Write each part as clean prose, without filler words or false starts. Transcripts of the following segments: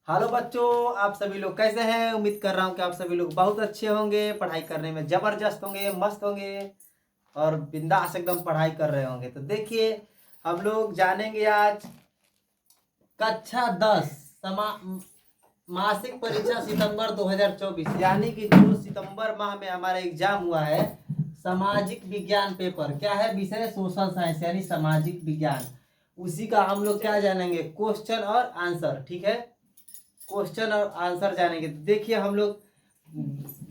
Hello बच्चों, आप सभी लोग कैसे हैं। उम्मीद कर रहा हूं कि आप सभी लोग बहुत अच्छे होंगे, पढ़ाई करने में जबरदस्त होंगे, मस्त होंगे और बिंदास एकदम पढ़ाई कर रहे होंगे। तो देखिए, हम लोग जानेंगे आज कक्षा 10 समा मासिक परीक्षा सितंबर 2024, यानी कि जो सितंबर माह में हमारा एग्जाम हुआ है, सामाजिक विज्ञान पेपर क्या है, विषय सोशल साइंस यानी सामाजिक विज्ञान। उसी का हम लोग क्या जानेंगे, क्वेश्चन और आंसर। ठीक है, क्वेश्चन और आंसर जानेंगे। तो देखिए, हम लोग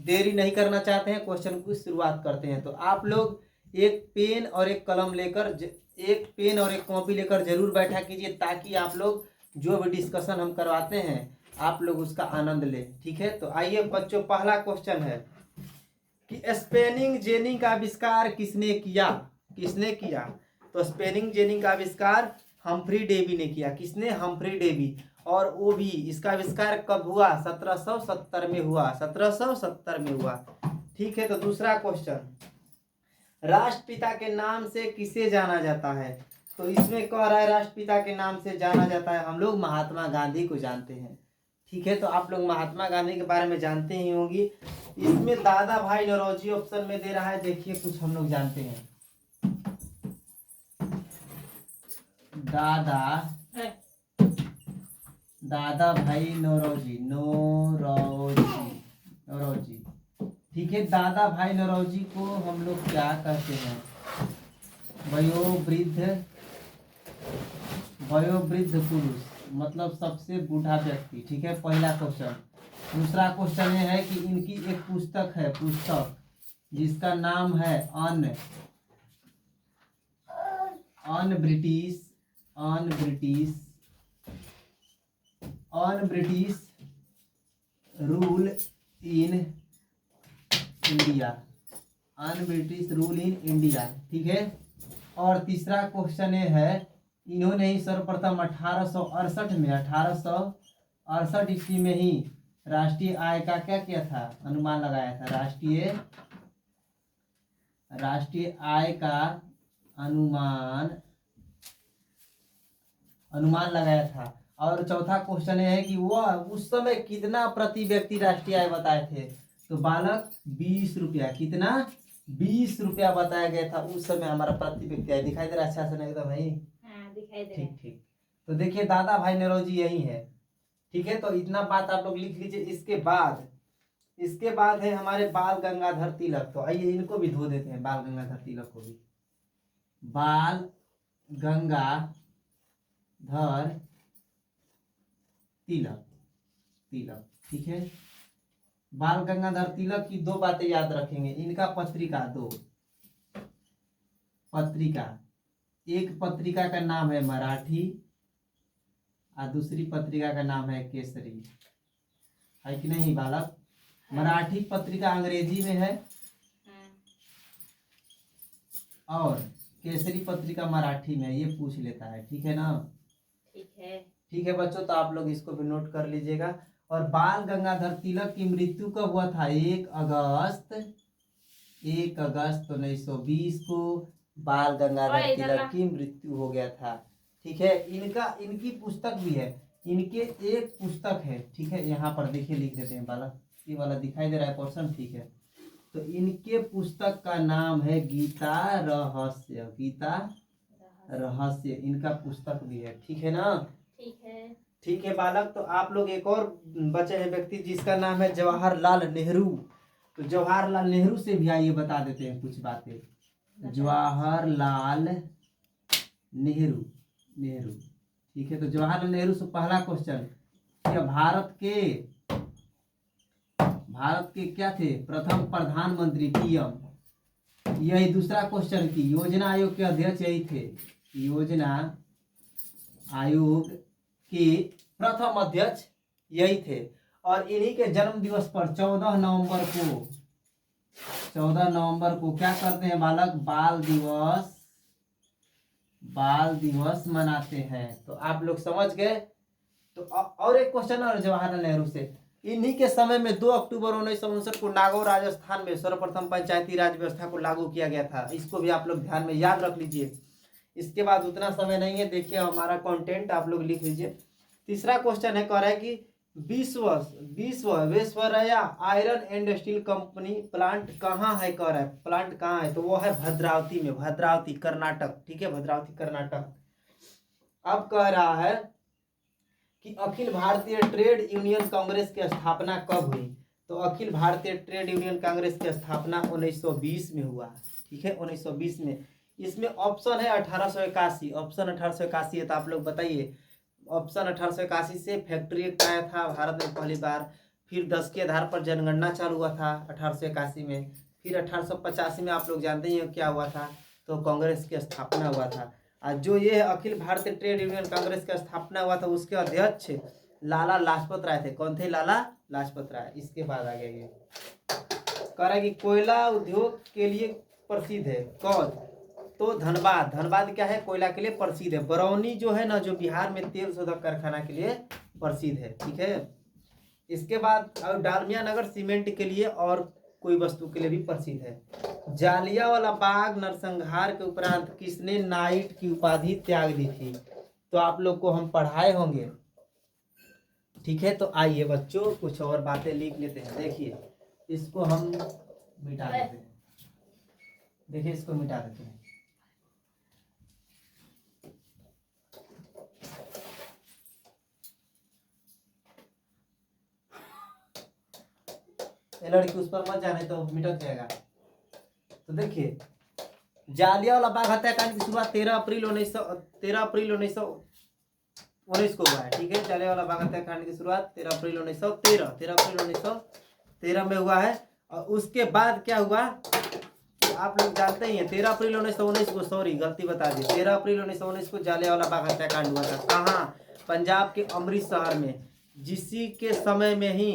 देरी नहीं करना चाहते हैं, क्वेश्चन की शुरुआत करते हैं। तो आप लोग एक पेन और एक कलम लेकर एक पेन और एक कॉपी लेकर जरूर बैठा कीजिए, ताकि आप लोग जो भी डिस्कशन हम करवाते हैं आप लोग उसका आनंद लें। ठीक है, तो आइए बच्चों, पहला क्वेश्चन है कि स्पेनिंग जेनी का आविष्कार किसने किया। किसने किया? तो स्पेनिंग जेनी का आविष्कार हम्फ्री डेवी ने किया। किसने? Humphry Davy. और वो भी इसका आविष्कार कब हुआ? 1770 में हुआ। 1770 में हुआ। ठीक है, तो दूसरा क्वेश्चन, राष्ट्रपिता के नाम से किसे जाना जाता है। तो इसमें कह रहा है राष्ट्रपिता के नाम से जाना जाता है, हम लोग महात्मा गांधी को जानते हैं। ठीक है, तो आप लोग महात्मा गांधी के बारे में जानते ही होंगी। इसमें दादा भाई नौरोजी ऑप्शन में दे रहा है, देखिए कुछ हम लोग जानते हैं। दादा भाई नौरोजी नौरोजी। ठीक है, दादा भाई नौरोजी को हम लोग क्या कहते हैं? वयोवृद्ध पुरुष, मतलब सबसे बूढ़ा व्यक्ति। ठीक है, पहला क्वेश्चन। दूसरा क्वेश्चन ये है कि इनकी एक पुस्तक है, जिसका नाम है British rule in India. British rule in India. ठीक है, और तीसरा क्वेश्चन ये है, इन्होंने ही सर्वप्रथम 1868 ईस्वी में ही राष्ट्रीय आय का क्या किया था? अनुमान लगाया था। राष्ट्रीय आय का अनुमान लगाया था। और चौथा क्वेश्चन ये है कि वह उस समय कितना प्रति व्यक्ति राष्ट्रीय आय बताए थे। तो बालक 20 रुपया। कितना? 20 रुपया बताया गया था उस समय हमारा प्रति व्यक्ति आय। दिखाई दे रहा है अच्छा से? नहीं तो भाई दिखाई दे रहा है। ठीक। तो देखिए, दादा भाई नौरोजी यही है। ठीक है, तो इतना बात आप लोग लिख लीजिए। इसके बाद है हमारे बाल गंगाधर तिलक। तो आइए इनको भी धो देते हैं, बाल गंगाधर तिलक को भी। बाल गंगाधर तिलक। ठीक है, बाल गंगाधर तिलक की दो बातें याद रखेंगे। इनका पत्रिका, एक पत्रिका का नाम है मराठी और दूसरी पत्रिका का नाम है केसरी। है कि नहीं बालक? मराठी पत्रिका अंग्रेजी में है और केसरी पत्रिका मराठी में, ये पूछ लेता है। ठीक है ना? ठीक है बच्चों, तो आप लोग इसको भी नोट कर लीजिएगा। और बाल गंगाधर तिलक की मृत्यु कब हुआ था? 1 अगस्त 1920 को बाल गंगाधर तिलक की मृत्यु हो गया था। ठीक है, इनकी पुस्तक भी है। इनके एक पुस्तक है। ठीक है, यहाँ पर देखिए लिख देते हैं बालक, ये वाला दिखाई दे रहा है पोर्शन। ठीक है, तो इनके पुस्तक का नाम है गीता रहस्य। इनका पुस्तक भी है। ठीक है ना? ठीक है बालक, तो आप लोग एक और बचे हैं व्यक्ति जिसका नाम है जवाहरलाल नेहरू। तो जवाहरलाल नेहरू से भी आइए बता देते हैं कुछ बातें। जवाहरलाल नेहरू। ठीक है, तो जवाहरलाल नेहरू से पहला क्वेश्चन, क्या भारत के क्या थे? प्रथम प्रधानमंत्री, पीएम। यही दूसरा क्वेश्चन की योजना आयोग के अध्यक्ष यही थे। योजना आयोग के प्रथम अध्यक्ष यही थे। और इन्हीं के जन्म दिवस पर 14 नवंबर को क्या करते हैं बालक? बाल दिवस मनाते हैं। तो आप लोग समझ गए। तो और एक क्वेश्चन और जवाहरलाल नेहरू से, इन्हीं के समय में 2 अक्टूबर 1959 को नागौर राजस्थान में सर्वप्रथम पंचायती राज व्यवस्था को लागू किया गया था। इसको भी आप लोग ध्यान में याद रख लीजिए। इसके बाद उतना समय नहीं है, देखिए हमारा कंटेंट आप लोग लिख लीजिए। तीसरा क्वेश्चन है, कह रहा है कि Visvesvaraya iron and steel company plant कहाँ है, कह रहा है प्लांट कहाँ है, तो वो है भद्रावती में, भद्रावती कर्नाटक। ठीक है, भद्रावती कर्नाटक। अब कह रहा है कि अखिल भारतीय ट्रेड यूनियन कांग्रेस की स्थापना कब हुई, तो अखिल भारतीय ट्रेड यूनियन कांग्रेस की स्थापना 1920 में हुआ। ठीक है, 1920 में। इसमें ऑप्शन है 1881, ऑप्शन 1881 है, तो आप लोग बताइए। ऑप्शन 1881 से फैक्ट्री एक्ट आया था भारत में पहली बार, फिर 10 के आधार पर जनगणना चालू हुआ था 1881 में, फिर 1885 में आप लोग जानते ही हो क्या हुआ था, तो कांग्रेस की स्थापना हुआ था। आज जो ये अखिल भारतीय ट्रेड यूनियन कांग्रेस की स्थापना हुआ था, उसके अध्यक्ष लाला लाजपत राय थे। कौन थे? लाला लाजपत राय। इसके बाद आ गया ये कह रहा है कि कोयला उद्योग के लिए प्रसिद्ध है कौन, तो धनबाद। धनबाद क्या है? कोयला के लिए प्रसिद्ध है। बरौनी जो है ना, जो बिहार में तेल शोधक कारखाना के लिए प्रसिद्ध है। ठीक है, इसके बाद डालमिया नगर सीमेंट के लिए और कोई वस्तु के लिए भी प्रसिद्ध है। जालियांवाला बाग नरसंहार के उपरांत किसने नाइट की उपाधि त्याग दी थी, तो आप लोग को हम पढ़ाए होंगे। ठीक है, तो आइए बच्चों कुछ और बातें लिख लेते हैं। देखिए इसको हम मिटा देते हैं, देखिए इसको मिटा देते हैं। ये लड़की उस पर मत जाने तो मिटक जाएगा। तो देखिए जालियांवाला बाग हत्याकांड की शुरुआत 13 अप्रैल 1919 को हुआ है। ठीक है, जालियांवाला बाग हत्याकांड की शुरुआत 13 अप्रैल 1913 में हुआ है। और उसके बाद क्या हुआ आप लोग जानते ही हैं, 13 अप्रैल 1919 को, सॉरी गलती बता दी, 13 अप्रैल 1919 को जालियांवाला बाग हत्याकांड हुआ था। कहाँ? पंजाब के अमृतसर में। जिसी के समय में ही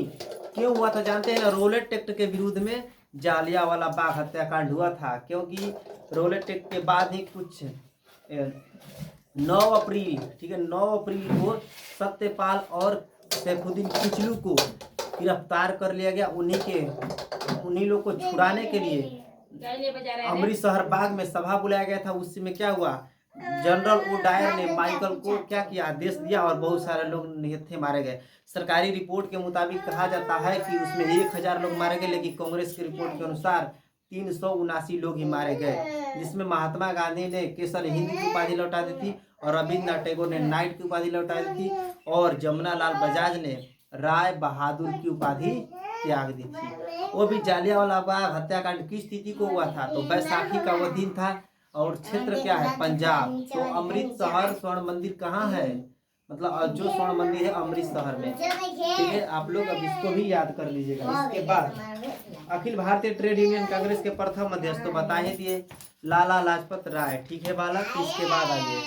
क्यों हुआ था जानते हैं ना? रोलेट एक्ट के विरुद्ध में जालियांवाला बाग हत्याकांड हुआ था, क्योंकि रोलेट एक्ट के बाद ही कुछ 9 अप्रैल, ठीक है, 9 अप्रैल को सत्यपाल और सैफुद्दीन किचलू को गिरफ्तार कर लिया गया। उन्हीं लोग को छुड़ाने के लिए अमृतसर बाग में सभा बुलाया गया था। उसमें क्या हुआ, जनरल ओडायर ने माइकल को क्या किया, आदेश दिया और बहुत सारे लोग निहत्थे मारे गए। सरकारी रिपोर्ट के मुताबिक कहा जाता है कि उसमें 1000 लोग मारे गए, लेकिन कांग्रेस की रिपोर्ट के अनुसार 379 लोग ही मारे गए, जिसमें महात्मा गांधी ने केसर हिंद की उपाधि लौटा दी थी और रविन्द्रनाथ टैगोर ने नाइट की उपाधि लौटा दी थी और जमुना लाल बजाज ने राय बहादुर की उपाधि त्याग दी थी। वो भी जालियांवाला बाग हत्याकांड की स्थिति को हुआ था, तो बैसाखी का वो दिन था और क्षेत्र क्या है? पंजाब। तो अमृतसर स्वर्ण मंदिर कहाँ है? मतलब जो स्वर्ण मंदिर है अमृतसर में। ठीक है, आप लोग अब इसको भी याद कर लीजिएगा। इसके बाद अखिल भारतीय ट्रेड यूनियन कांग्रेस के प्रथम अध्यक्ष तो बता ही दिए, लाला लाजपत राय। ठीक है बालक, इसके बाद आइए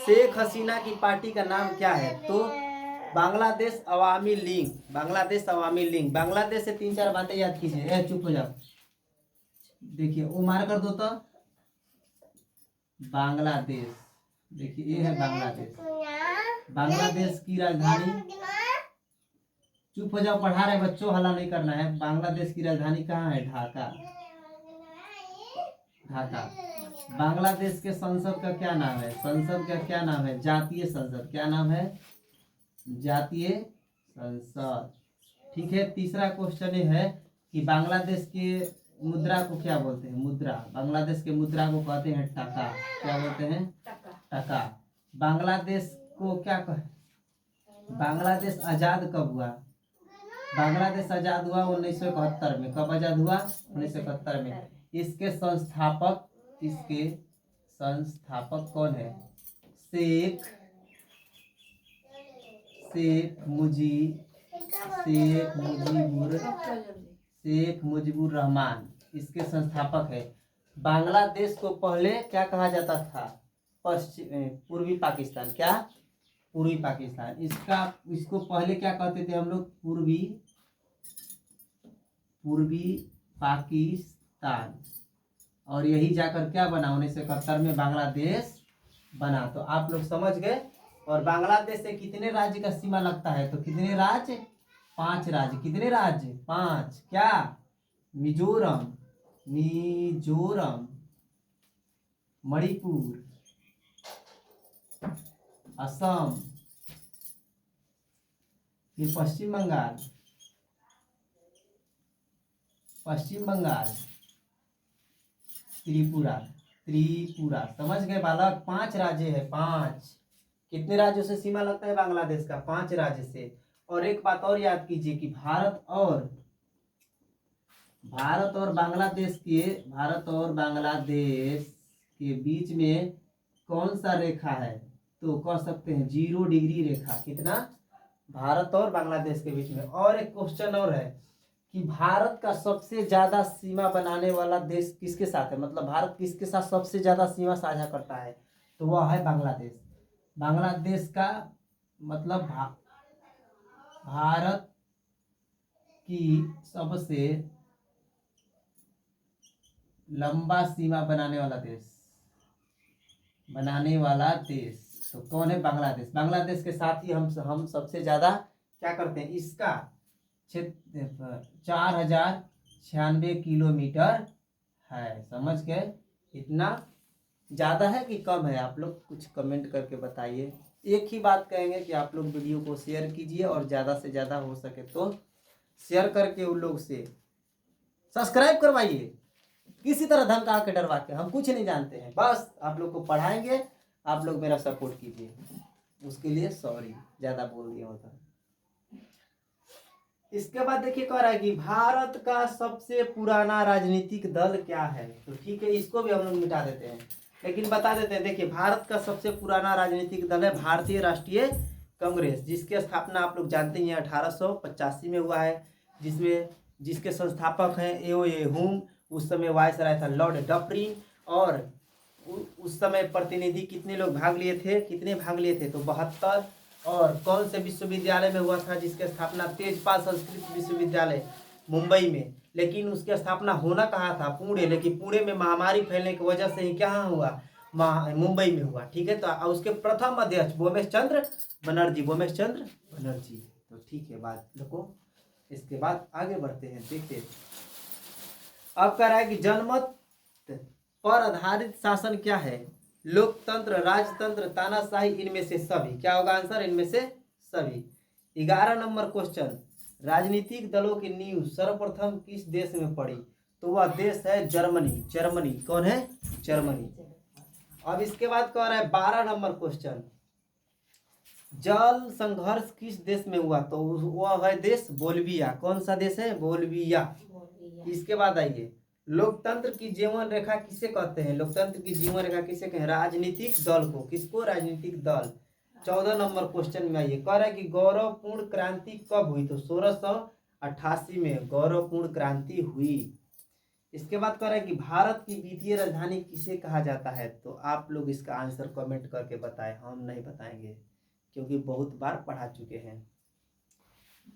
शेख हसीना की पार्टी का नाम क्या है, तो बांग्लादेश अवामी लीग। बांग्लादेश अवामी लीग। बांग्लादेश से 3-4 बातें याद कीजिए। चुप हो जाओ, देखिए वो मार कर दो तो बांग्लादेश। देखिए ये है बांग्लादेश। बांग्लादेश की राजधानी, चुप हो जाओ, पढ़ा रहे बच्चों, हल्ला नहीं करना है। बांग्लादेश की राजधानी कहाँ है? ढाका। ढाका। बांग्लादेश के संसद का क्या नाम है? संसद का क्या नाम है? जातीय संसद। क्या नाम है? जातीय संसद। ठीक है, तीसरा क्वेश्चन ये है कि बांग्लादेश के मुद्रा को क्या बोलते हैं? मुद्रा। बांग्लादेश के मुद्रा को कहते हैं टका। क्या बोलते हैं? टका। बांग्लादेश को क्या कहे? बांग्लादेश आजाद कब हुआ? बांग्लादेश आजाद हुआ 1971 में। कब आजाद हुआ? 1971 में। इसके संस्थापक कौन है? शेख मुजीबुर रहमान इसके संस्थापक है। बांग्लादेश को पहले क्या कहा जाता था? पूर्वी पाकिस्तान। क्या? पूर्वी पाकिस्तान। इसको पहले क्या कहते थे हम लोग? पूर्वी पाकिस्तान। और यही जाकर क्या बना? 1971 में बांग्लादेश बना। तो आप लोग समझ गए। और बांग्लादेश से कितने राज्य का सीमा लगता है? तो कितने राज्य? 5 राज्य। कितने राज्य? 5। क्या? मिजोरम, मणिपुर, असम, फिर पश्चिम बंगाल, पश्चिम बंगाल, त्रिपुरा, त्रिपुरा। समझ गए बालक? 5 राज्य है, 5। कितने राज्यों से सीमा लगता है बांग्लादेश का? 5 राज्य से। और एक बात और याद कीजिए कि भारत और बांग्लादेश के बीच में कौन सा रेखा है? तो कह सकते हैं 0 डिग्री रेखा। कितना? भारत और बांग्लादेश के बीच में। और एक क्वेश्चन और है कि भारत का सबसे ज्यादा सीमा बनाने वाला देश किसके साथ है? मतलब भारत किसके साथ सबसे ज्यादा सीमा साझा करता है? तो वह है बांग्लादेश। बांग्लादेश का मतलब भारत की सबसे लंबा सीमा बनाने वाला देश तो कौन है? बांग्लादेश। बांग्लादेश के साथ ही हम सबसे ज्यादा क्या करते हैं? इसका क्षेत्र 4096 किलोमीटर है। समझ गए? इतना ज्यादा है कि कम है? आप लोग कुछ कमेंट करके बताइए। एक ही बात कहेंगे कि आप लोग वीडियो को शेयर कीजिए और ज्यादा से ज्यादा हो सके तो शेयर करके उन लोग से सब्सक्राइब करवाइए। किसी तरह धमका के डरवा के, हम कुछ नहीं जानते हैं, बस आप लोग को पढ़ाएंगे, आप लोग मेरा सपोर्ट कीजिए। उसके लिए सॉरी, ज्यादा बोल दिया होता। इसके बाद देखिए कह रहा है कि भारत का सबसे पुराना राजनीतिक दल क्या है? तो ठीक है, इसको भी हम लोग मिटा देते हैं, लेकिन बता देते हैं। देखिए, भारत का सबसे पुराना राजनीतिक दल है भारतीय राष्ट्रीय कांग्रेस, जिसकी स्थापना आप लोग जानते हैं 1885 में हुआ है, जिसके संस्थापक हैं एओ ए हुम। उस समय वायसराय था लॉर्ड डफरिन। और उस समय प्रतिनिधि कितने लोग भाग लिए थे? तो 72। और कौन से विश्वविद्यालय में हुआ था जिसकी स्थापना? तेजपाल संस्कृत विश्वविद्यालय मुंबई में। लेकिन उसकी स्थापना होना कहाँ था? पुणे। लेकिन पुणे में महामारी फैलने की वजह से ही कहाँ हुआ? मुंबई में हुआ। ठीक है, तो उसके प्रथम अध्यक्ष भोमेश चंद्र बनर्जी। तो ठीक है, बात देखो। इसके बाद आगे बढ़ते हैं, देखते। अब कह रहा है कि जनमत पर आधारित शासन क्या है? लोकतंत्र, राजतंत्र, तानाशाही, इनमें से सभी। क्या होगा आंसर? इनमें से सभी। 11 नंबर क्वेश्चन, राजनीतिक दलों की नींव सर्वप्रथम किस देश में पड़ी? तो वह देश है जर्मनी। कौन है? जर्मनी। अब इसके बाद कह रहा है 12 नंबर क्वेश्चन, जल संघर्ष किस देश में हुआ? तो वह है देश बोल्विया। कौन सा देश है? बोल्विया। इसके बाद आइए, लोकतंत्र की जीवन रेखा किसे कहते हैं? लोकतंत्र की जीवन रेखा किसे कहें? राजनीतिक दल को। किसको? राजनीतिक दल। 14 नंबर क्वेश्चन में आइए, कह रहा है कि गौरवपूर्ण क्रांति कब हुई? तो 1688 में गौरवपूर्ण क्रांति हुई। इसके बाद कह रहा है कि भारत की वित्तीय राजधानी किसे कहा जाता है? तो आप लोग इसका आंसर कमेंट करके बताएं, हम नहीं बताएंगे क्योंकि बहुत बार पढ़ा चुके हैं।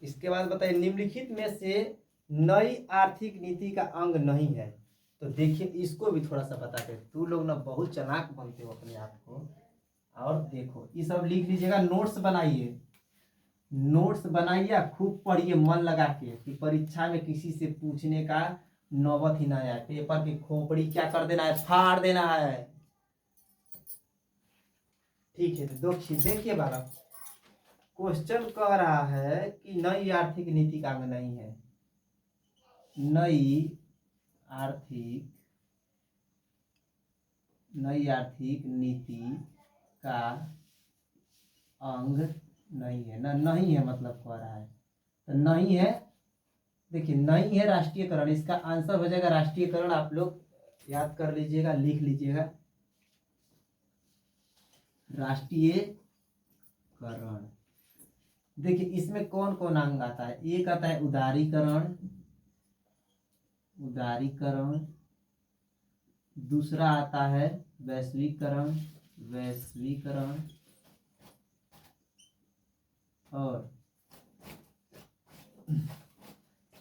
इसके बाद बताइए, निम्नलिखित में से नई आर्थिक नीति का अंग नहीं है? तो देखिए, इसको भी थोड़ा सा बताते हैं। तू लोग ना बहुत चालाक बनते हो अपने आप को। और देखो, ये सब लिख लीजिएगा, नोट्स बनाइए, खूब पढ़िए मन लगा के, कि परीक्षा में किसी से पूछने का नौबत ही ना आए। पेपर की खोपड़ी क्या कर देना है? फाड़ देना है। ठीक है, तो देखिए बालक, क्वेश्चन कह रहा है कि नई आर्थिक नीति का अंग नहीं है। नई आर्थिक नीति का अंग नहीं है ना, नहीं है मतलब कह रहा है, तो नहीं है। देखिए, नहीं है राष्ट्रीयकरण, इसका आंसर हो जाएगा राष्ट्रीयकरण। आप लोग याद कर लीजिएगा, लिख लीजिएगा, राष्ट्रीयकरण। देखिए, इसमें कौन कौन अंग आता है? एक आता है उदारीकरण, दूसरा आता है वैश्वीकरण,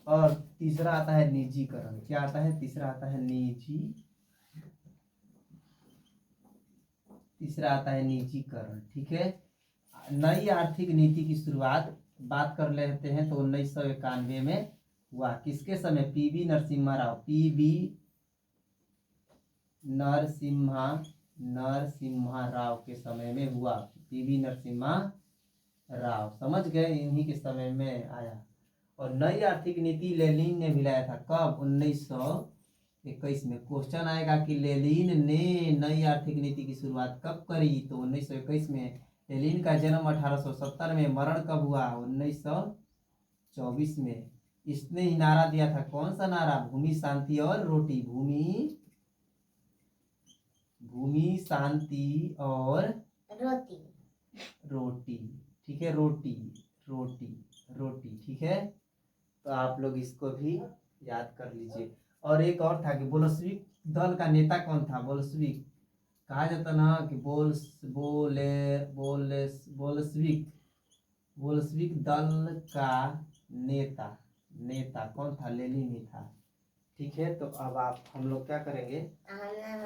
और तीसरा आता है निजीकरण। क्या आता है? तीसरा आता है निजीकरण। ठीक है, नई आर्थिक नीति की शुरुआत बात कर लेते हैं तो 1991 में हुआ। किसके समय? पीवी नरसिम्हा राव के समय में हुआ। पीवी नरसिम्हा राव, समझ गए, इन्हीं के समय में आया। और नई आर्थिक नीति लेनिन ने भी लाया था, कब? 1921 में। क्वेश्चन आएगा कि लेनिन ने नई आर्थिक नीति की शुरुआत कब करी, तो 1921 में। लेनिन का जन्म 1870 में, मरण कब हुआ? 1924 में। इसने ही नारा दिया था, कौन सा नारा? भूमि शांति और रोटी। भूमि शांति और रोटी। ठीक है, रोटी रोटी रोटी, ठीक है। तो आप लोग इसको भी याद कर लीजिए। और एक और था कि बोल्शेविक दल का नेता कौन था? बोल्शेविक कहा जाता ना कि बोल्शेविक दल का नेता कौन था? लेनिन ही था। ठीक है, तो अब हम लोग क्या करेंगे,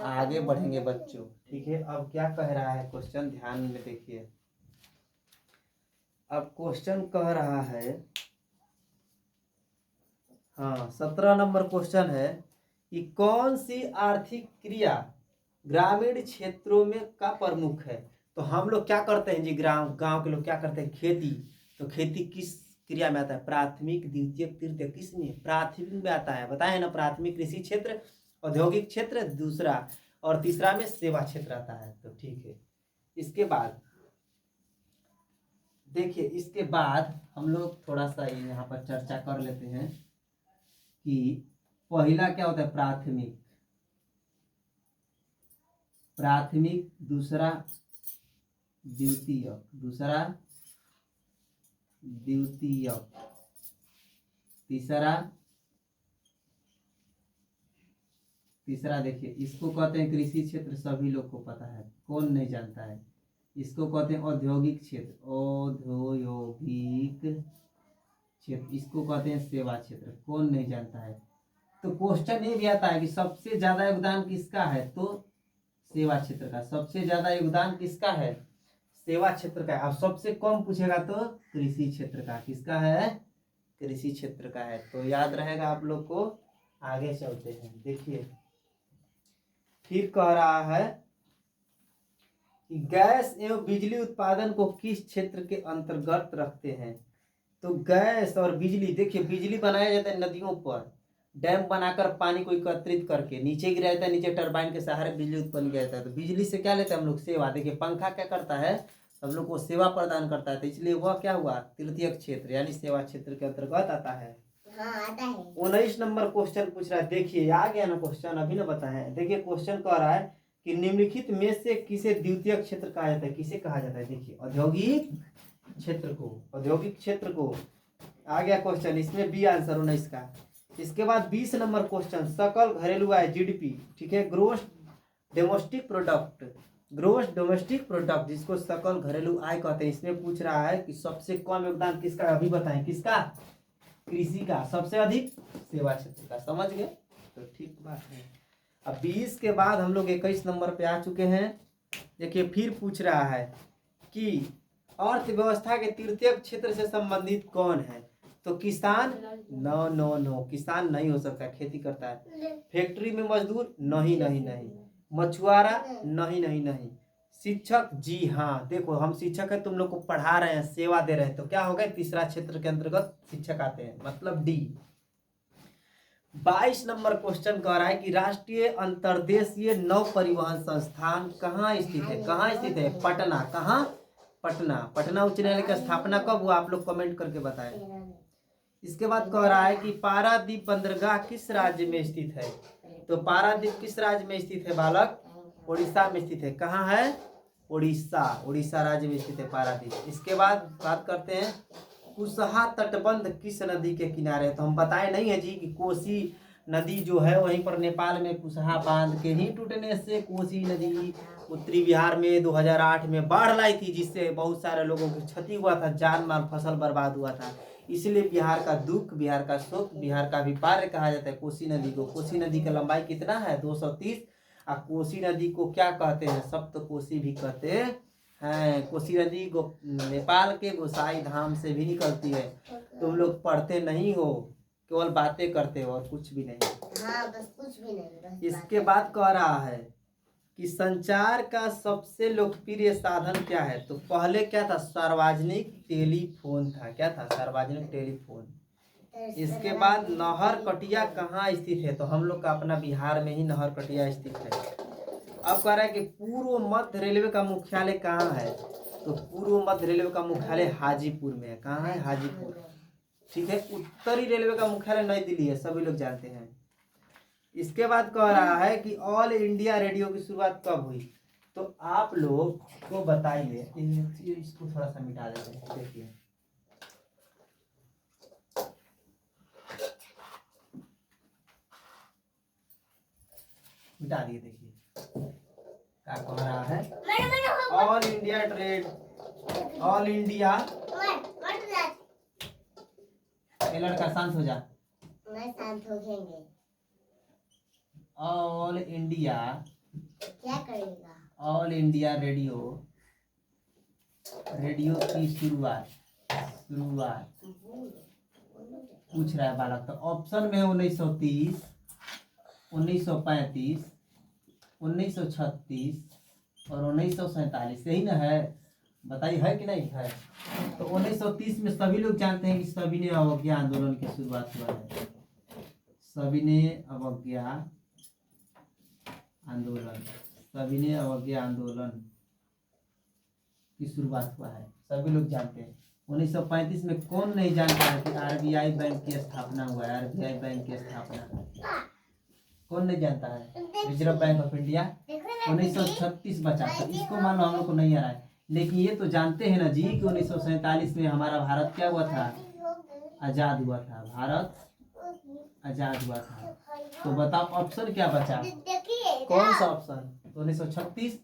आगे बढ़ेंगे बच्चों। ठीक है, अब क्या कह रहा है क्वेश्चन, ध्यान में देखिए। अब क्वेश्चन कह रहा है, हाँ 17 नंबर क्वेश्चन है कि कौन सी आर्थिक क्रिया ग्रामीण क्षेत्रों में का प्रमुख है? तो हम लोग क्या करते हैं जी, गांव के लोग क्या करते हैं? खेती। तो खेती किस क्रिया में आता है? प्राथमिक, द्वितीयक, तृतीयक, किस में? प्राथमिक में आता है, बताए ना। प्राथमिक कृषि क्षेत्र, औद्योगिक क्षेत्र दूसरा, और तीसरा में सेवा क्षेत्र आता है। तो ठीक है, इसके बाद देखिए, इसके बाद हम लोग थोड़ा सा यहाँ पर चर्चा कर लेते हैं कि पहला क्या होता है? प्राथमिक, दूसरा द्वितीयक, तीसरा देखिए, इसको कहते हैं कृषि क्षेत्र, सभी लोग को पता है, कौन नहीं जानता है? इसको कहते हैं औद्योगिक क्षेत्र, इसको कहते हैं सेवा क्षेत्र, कौन नहीं जानता है? तो क्वेश्चन ये भी आता है कि सबसे ज्यादा योगदान किसका है? तो सेवा क्षेत्र का। सबसे ज्यादा योगदान किसका है? सेवा क्षेत्र का। अब सबसे कम पूछेगा तो कृषि क्षेत्र का। किसका है? कृषि क्षेत्र का है। तो याद रहेगा आप लोग को। आगे चलते हैं, देखिए फिर कह रहा है कि गैस एवं बिजली उत्पादन को किस क्षेत्र के अंतर्गत रखते हैं? तो गैस और बिजली, देखिए बिजली बनाया जाता है नदियों पर, डैम बनाकर पानी को एकत्रित करके नीचे गिराया जाता है, नीचे टरबाइन के सहारे बिजली उत्पन्न किया जाता है। तो बिजली से क्या लेते हैं हम लोग? सेवा। देखिए पंखा क्या करता है? हम लोग को सेवा प्रदान करता है, तो इसलिए वह क्या हुआ? तृतीयक क्षेत्र यानी सेवा क्षेत्र के अंतर्गत आता है। हाँ, आता है। 19 नंबर क्वेश्चन पूछ रहा है, देखिए आ गया ना क्वेश्चन, अभी ना बताए। देखिए क्वेश्चन कह रहा है कि निम्नलिखित में से किसे द्वितीयक क्षेत्र कहा जाता है? किसे कहा जाता है? देखिए औद्योगिक क्षेत्र को। आ गया क्वेश्चन, इसमें बी आंसर 19 का। इसके बाद 20 नंबर क्वेश्चन, सकल घरेलू आय, जीडीपी। ठीक है, ग्रोस डोमेस्टिक प्रोडक्ट, जिसको सकल घरेलू आय कहते हैं। इसमें पूछ रहा है कि सबसे कम योगदान किसका? अभी बताएं, किसका? कृषि का। सबसे अधिक सेवा क्षेत्र का। समझ गए? तो ठीक बात है। अब 20 के बाद हम लोग 21 नंबर पे आ चुके हैं। देखिए फिर पूछ रहा है कि अर्थव्यवस्था के तृतीयक क्षेत्र से संबंधित कौन है? तो किसान? नो, किसान नहीं हो सकता, खेती करता है। फैक्ट्री में मजदूर? नहीं। मछुआरा? नहीं। शिक्षक? जी हाँ, देखो हम शिक्षक है, तुम लोग को पढ़ा रहे हैं, सेवा दे रहे हैं, तो क्या हो गए? तीसरा क्षेत्र के अंतर्गत शिक्षक आते हैं, मतलब डी। 22 नंबर क्वेश्चन कह रहा है कि राष्ट्रीय अंतर्देशीय नौ परिवहन संस्थान कहाँ स्थित है? पटना। कहाँ? पटना उच्च न्यायालय की स्थापना कब हुआ? आप लोग कमेंट करके बताएं। इसके बाद कह रहा है कि पारादीप बंदरगाह किस राज्य में स्थित है? तो पारादीप किस राज्य में स्थित है बालक? उड़ीसा में स्थित है। कहाँ है? उड़ीसा राज्य में स्थित है पारादीप। इसके बाद बात करते हैं कुशहा तटबंध किस नदी के किनारे? तो हम बताए नहीं है जी कि कोसी नदी जो है वहीं पर नेपाल में कुशहा बांध के ही टूटने से कोसी नदी उत्तरी बिहार में 2008 में बाढ़ लाई थी, जिससे बहुत सारे लोगों को क्षति हुआ था, जान माल फसल बर्बाद हुआ था। इसलिए बिहार का दुख, बिहार का सुख, बिहार का विपर्य कहा जाता है कोसी नदी को। कोसी नदी का लंबाई कितना है? 230। और कोसी नदी को क्या कहते हैं? सप्त कोसी भी कहते हैं। कोसी नदी नेपाल के गोसाई धाम से भी निकलती है। तुम लोग पढ़ते नहीं हो, केवल बातें करते हो और कुछ भी नहीं। हाँ, बस कुछ भी नहीं। इसके बाद कह रहा है कि संचार का सबसे लोकप्रिय साधन क्या है? तो पहले क्या था? सार्वजनिक टेलीफोन था। क्या था? सार्वजनिक टेलीफोन। इसके बाद नहरकटिया कहाँ स्थित है? तो हम लोग का अपना बिहार में ही नहरकटिया स्थित है। अब कह रहा है कि पूर्व मध्य रेलवे का मुख्यालय कहाँ है? तो पूर्व मध्य रेलवे का मुख्यालय हाजीपुर में है। कहाँ है? हाजीपुर। ठीक है। उत्तरी रेलवे का मुख्यालय नई दिल्ली है, सभी लोग जानते हैं। इसके बाद कह रहा है कि ऑल इंडिया रेडियो की शुरुआत कब हुई? तो आप लोग को बताइए। इसको थोड़ा सा मिटा देते हैं। देखिए, मिटा दिए। देखिए क्या कह रहा है? All India trade, all India. ये लड़का शांत हो जा। मैं शांत हो जाएंगे। ऑल इंडिया क्या करेगा? ऑल इंडिया रेडियो, रेडियो की शुरुआत पूछ रहा है बालक। तो ऑप्शन में 1930, 1935, 1936 और 1947, यही ना है? बताइए, है कि नहीं है? तो 1930 में सभी लोग जानते हैं कि सविनय अवज्ञा आंदोलन की शुरुआत हुआ है। सविनय अवज्ञा आंदोलन, सविनय अवज्ञा आंदोलन की शुरुआत हुआ है, सभी लोग जानते हैं। 1935 में कौन नहीं जानता है कि आरबीआई बैंक की स्थापना हुआ है? आरबीआई बैंक की स्थापना कौन नहीं जानता है? Reserve bank of India. 1936 बचा, तो इसको मान लो हम लोग को नहीं आ रहा है, लेकिन ये तो जानते हैं ना जी कि 1947 में हमारा भारत क्या हुआ था? आजाद हुआ था। भारत आजाद हुआ था। तो बताओ ऑप्शन क्या बचा? कौन सा ऑप्शन? तो 1936।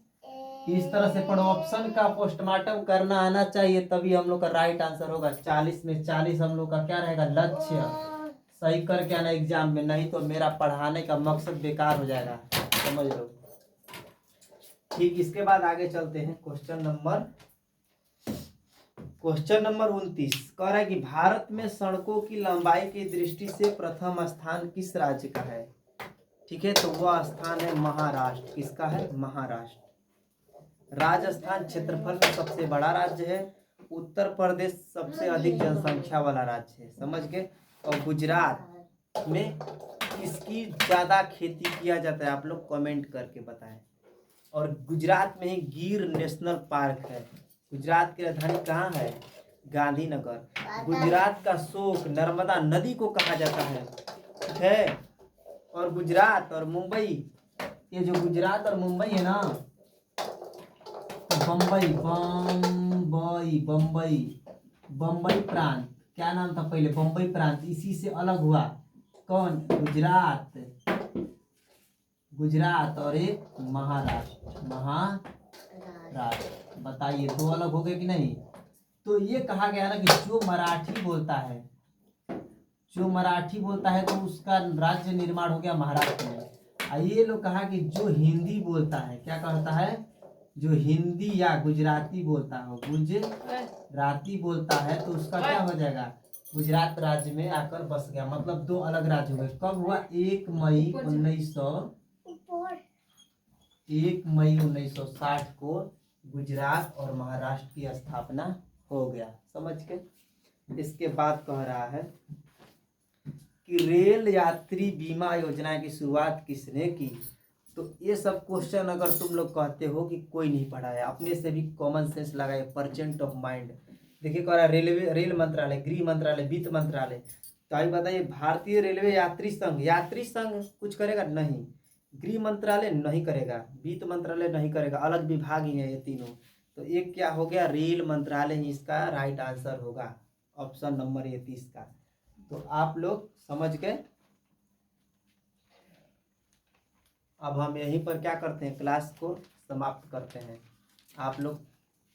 इस तरह से पढ़ो, ऑप्शन का पोस्टमार्टम करना आना चाहिए, तभी हम लोग का राइट आंसर होगा। 40 में 40 हम लोग का क्या रहेगा? लक्ष्य सही करके आना एग्जाम में, नहीं तो मेरा पढ़ाने का मकसद बेकार हो जाएगा, समझ लो। ठीक, इसके बाद आगे चलते हैं। क्वेश्चन नंबर 29 कह रहा है कि भारत में सड़कों की लंबाई की दृष्टि से प्रथम स्थान किस राज्य का है? ठीक है, तो वह स्थान है महाराष्ट्र। किसका है? महाराष्ट्र। राजस्थान क्षेत्रफल में सबसे बड़ा राज्य है। उत्तर प्रदेश सबसे अधिक जनसंख्या वाला राज्य है, समझ गए। और गुजरात में किसकी ज्यादा खेती किया जाता है? आप लोग कमेंट करके बताएं। और गुजरात में ही गिर नेशनल पार्क है। गुजरात की राजधानी कहाँ है? गांधीनगर। गुजरात का शोक नर्मदा नदी को कहा जाता है, ठीक है। और गुजरात और मुंबई, ये जो गुजरात और मुंबई है ना, बम्बई बम्बई बम्बई प्रांत, क्या नाम था पहले? बम्बई प्रांत, इसी से अलग हुआ। कौन? गुजरात और एक महाराष्ट्र। बताइए, दो अलग हो गए कि नहीं? तो ये कहा गया ना कि जो मराठी बोलता है तो उसका राज्य निर्माण हो गया महाराष्ट्र में। ये लोग कहा कि जो हिंदी बोलता है, क्या कहता है? जो हिंदी या गुजराती बोलता है तो उसका क्या हो जाएगा? गुजरात राज्य में आकर बस गया। मतलब दो अलग राज्य हुए। कब हुआ? 1 मई 1960 को गुजरात और महाराष्ट्र की स्थापना हो गया, समझ के। इसके बाद कह रहा है कि रेल यात्री बीमा योजना की शुरुआत किसने की? तो ये सब क्वेश्चन अगर तुम लोग कहते हो कि कोई नहीं पढ़ाया, अपने से भी कॉमन सेंस लगाए, परसेंट ऑफ माइंड। देखिए कह रहा है रेल मंत्रालय, गृह मंत्रालय, वित्त मंत्रालय। तो आइए बताइए, भारतीय रेलवे यात्री संघ कुछ करेगा? नहीं। गृह मंत्रालय नहीं करेगा, वित्त मंत्रालय नहीं करेगा, अलग विभाग ही है ये तीनों। तो एक क्या हो गया? रेल मंत्रालय ही इसका राइट आंसर होगा, ऑप्शन नंबर 30 का। तो आप लोग समझ गए। अब हम यहीं पर क्या करते हैं? क्लास को समाप्त करते हैं। आप लोग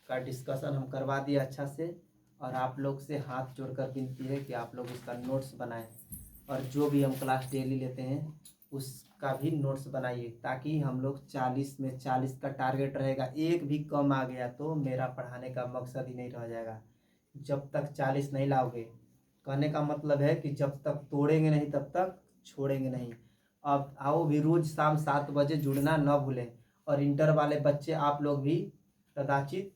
का डिस्कशन हम करवा दिए अच्छा से, और आप लोग से हाथ जोड़कर विनती है कि आप लोग इसका नोट्स बनाएं, और जो भी हम क्लास डेली लेते हैं उसका भी नोट्स बनाइए, ताकि हम लोग 40 में 40 का टारगेट रहेगा। एक भी कम आ गया तो मेरा पढ़ाने का मकसद ही नहीं रह जाएगा। जब तक 40 नहीं लाओगे, कहने का मतलब है कि जब तक तोड़ेंगे नहीं तब तक छोड़ेंगे नहीं। अब आओ भी, रोज शाम 7 बजे जुड़ना न भूलें। और इंटर वाले बच्चे आप लोग भी कदाचित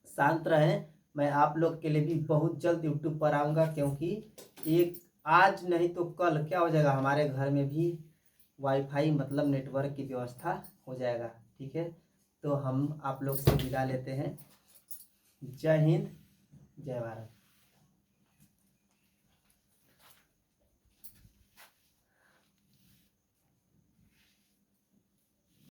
शांत रहें, मैं आप लोग के लिए भी बहुत जल्द यूट्यूब पर आऊँगा, क्योंकि एक आज नहीं तो कल क्या हो जाएगा, हमारे घर में भी वाईफाई मतलब नेटवर्क की व्यवस्था हो जाएगा। ठीक है, तो हम आप लोग से विदा लेते हैं। जय हिंद, जय भारत।